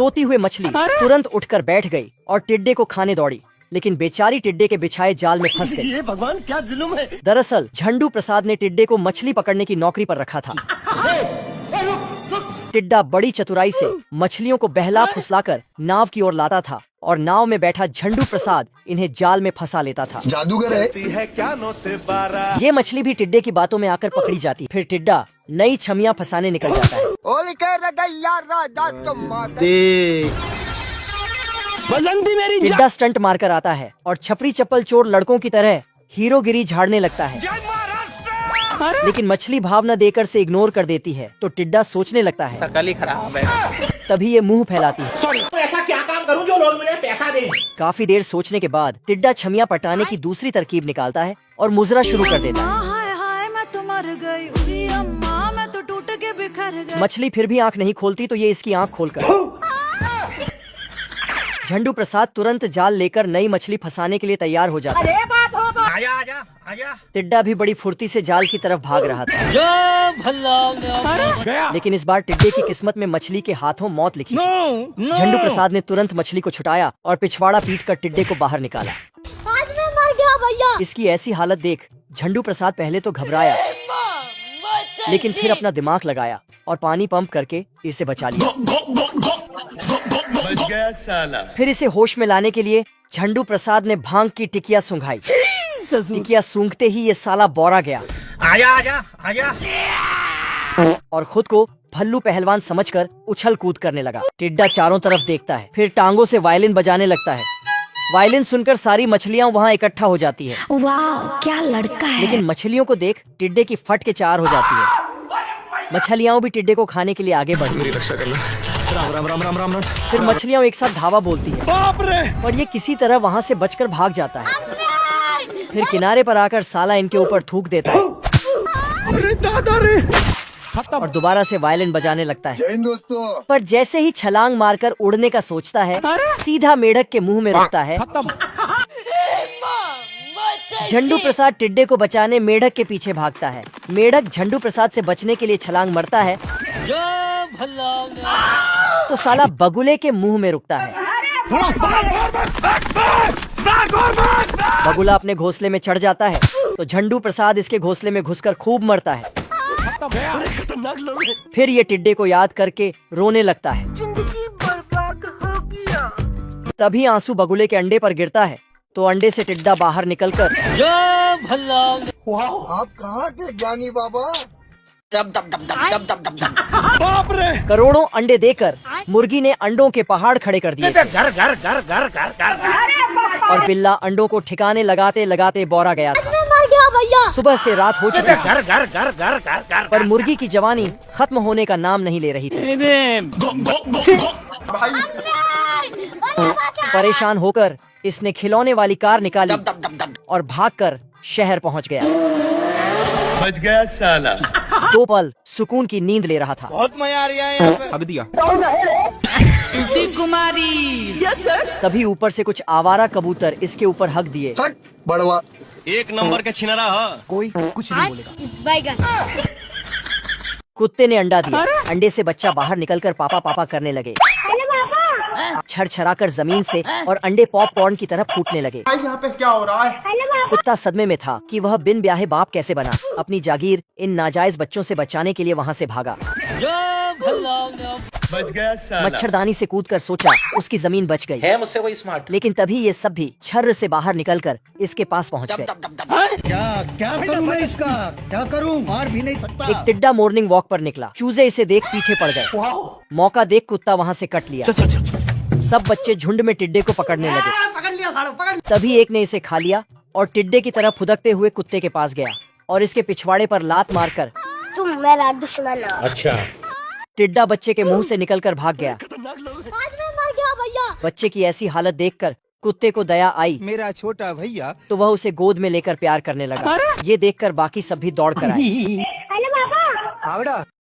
सोती हुई मछली तुरंत उठकर बैठ गई और टिड्डे को खाने दौड़ी, लेकिन बेचारी टिड्डे के बिछाए जाल में फंस गई। ये भगवान क्या जुल्म है। दरअसल झंडू प्रसाद ने टिड्डे को मछली पकड़ने की नौकरी पर रखा था। टिड्डा बड़ी चतुराई से मछलियों को बहला फुसलाकर नाव की ओर लाता था और नाव में बैठा झंडू प्रसाद इन्हें जाल में फंसा लेता था। जादूगर है क्या 9 से 12। ये मछली भी टिड्डे की बातों में आकर पकड़ी जाती। फिर टिड्डा नई छमियां फंसाने निकल जाता है। टिड्डा स्टंट मारकर आता है और छपरी चप्पल चोर लड़कों की तरह हीरोगिरी झाड़ने लगता है, लेकिन मछली भाव न देकर से इग्नोर कर देती है। तो टिड्डा सोचने लगता है शकल ही खराब है। तभी ये मुंह फैलाती है। तो ऐसा क्या काम करूं जो लोग मुझे पैसा दें। काफी देर सोचने के बाद टिड्डा छमियां पटाने की दूसरी तरकीब निकालता है और मुजरा शुरू कर देता है। मछली फिर भी आंख नहीं खोलती तो ये इसकी आंख खोलकर झंडू प्रसाद तुरंत जाल लेकर नई मछली फंसाने के लिए तैयार हो जाता है। आजा आजा आजा। टिड्डा भी बड़ी फुर्ती से जाल की तरफ भाग रहा था, लेकिन इस बार टिड्डे की किस्मत में मछली के हाथों मौत लिखी। झंडू प्रसाद ने तुरंत मछली को छुटाया और पिछवाड़ा पीटकर टिड्डे को बाहर निकाला। आज मैं मर गया भैया। इसकी ऐसी हालत देख झंडू प्रसाद पहले तो घबराया, लेकिन फिर अपना दिमाग लगाया और पानी पंप करके इसे बचा लिया। बच गया साला। फिर इसे होश में लाने के लिए झंडू प्रसाद ने भांग की टिकिया सूंघाई। टिकिया सूंघते ही ये साला बौरा गया आजा आजा आजा। और खुद को भल्लू पहलवान समझकर उछल कूद करने लगा। टिड्डा चारों तरफ देखता है, फिर टांगों से वायलिन बजाने लगता है। वायलिन सुनकर सारी मछलियां वहाँ इकट्ठा हो जाती है। वाह क्या लड़का है। लेकिन मछलियों को देख टिड्डे की फट के चार हो जाती है। मछलियां भी टिड्डे को खाने के लिए आगे बढ़ती हैं। रक्षा करना। राम राम राम राम राम राम। फिर मछलियां एक साथ धावा बोलती है बाप रे। और ये किसी तरह वहाँ से बचकर भाग जाता है। फिर किनारे पर आकर साला इनके ऊपर थूक देता है अरे दादा रे। और दोबारा से वायलिन बजाने लगता है। जय हिंद दोस्तों। पर जैसे ही छलांग मारकर उड़ने का सोचता है, सीधा मेढक के मुंह में रुकता है। झंडू प्रसाद टिड्डे को बचाने मेढक के पीछे भागता है। मेढक झंडू प्रसाद से बचने के लिए छलांग मारता है तो साला बगुले के मुंह में रुकता है। बगुला अपने घोंसले में चढ़ जाता है तो झंडू प्रसाद इसके घोंसले में घुसकर खूब मरता है। फिर ये टिड्डे को याद करके रोने लगता है। तभी आंसू बगुले के अंडे पर गिरता है तो अंडे से टिड्डा बाहर निकलकर आप कहाँ के ज्ञानी बाबा। बाप रे। करोड़ों अंडे देकर मुर्गी ने अंडों के पहाड़ खड़े कर दिए घर घर घर घर घर घर। और बिल्ला अंडों को ठिकाने लगाते लगाते बौरा गया था। मैं मर गया भैया। सुबह से रात हो चुकी थी, घर घर घर घर घर घर। पर मुर्गी की जवानी खत्म होने का नाम नहीं ले रही थी। परेशान होकर इसने खिलौने वाली कार निकाली और भागकर शहर पहुंच गया। बच गया साला। 2 पल सुकून की नींद ले रहा था। बहुत मजा आ रहा है यहाँ पे। हक दिया। कुमारी। Yes sir. तभी ऊपर से कुछ आवारा कबूतर इसके ऊपर हक दिए। बड़वा 1 नंबर का छिनरा है। कोई कुछ नहीं बोलेगा। बैगन। कुत्ते ने अंडा दिया। अंडे से बच्चा बाहर निकलकर पापा पापा करने लगे। छरछराकर जमीन से और अंडे पॉपकॉर्न की तरह फूटने लगे। यहाँ पे क्या हो रहा है। कुत्ता सदमे में था कि वह बिन ब्याहे बाप कैसे बना। अपनी जागीर इन नाजायज बच्चों से बचाने के लिए वहाँ से भागा। बच गया साला। मच्छरदानी से कूदकर सोचा उसकी जमीन बच गई है मुझसे कोई स्मार्ट। लेकिन तभी ये सब भी छर्र से बाहर निकलकर इसके पास पहुँच गए। क्या करूं मैं इसका। क्या करूं, मार भी नहीं सकता। एक टिड्डा मॉर्निंग वॉक पर निकला। चूजे इसे देख पीछे पड़ गए। मौका देख कुत्ता वहाँ से कट लिया। सब बच्चे झुंड में टिड्डे को पकड़ने लगे। तभी एक ने इसे खा लिया और टिड्डे की तरह फुदकते हुए कुत्ते के पास गया और इसके पिछवाड़े पर लात मारकर तुम मेरा दुश्मन हो। अच्छा। टिड्डा बच्चे के मुंह से निकलकर भाग गया। आज मैं मर गया भैया। बच्चे की ऐसी हालत देखकर कुत्ते को दया आई मेरा छोटा भैया। तो वह उसे गोद में लेकर प्यार करने लगा। ये देखकर बाकी सब भी दौड़ कर आए। हेलो पापा। आवड़ा।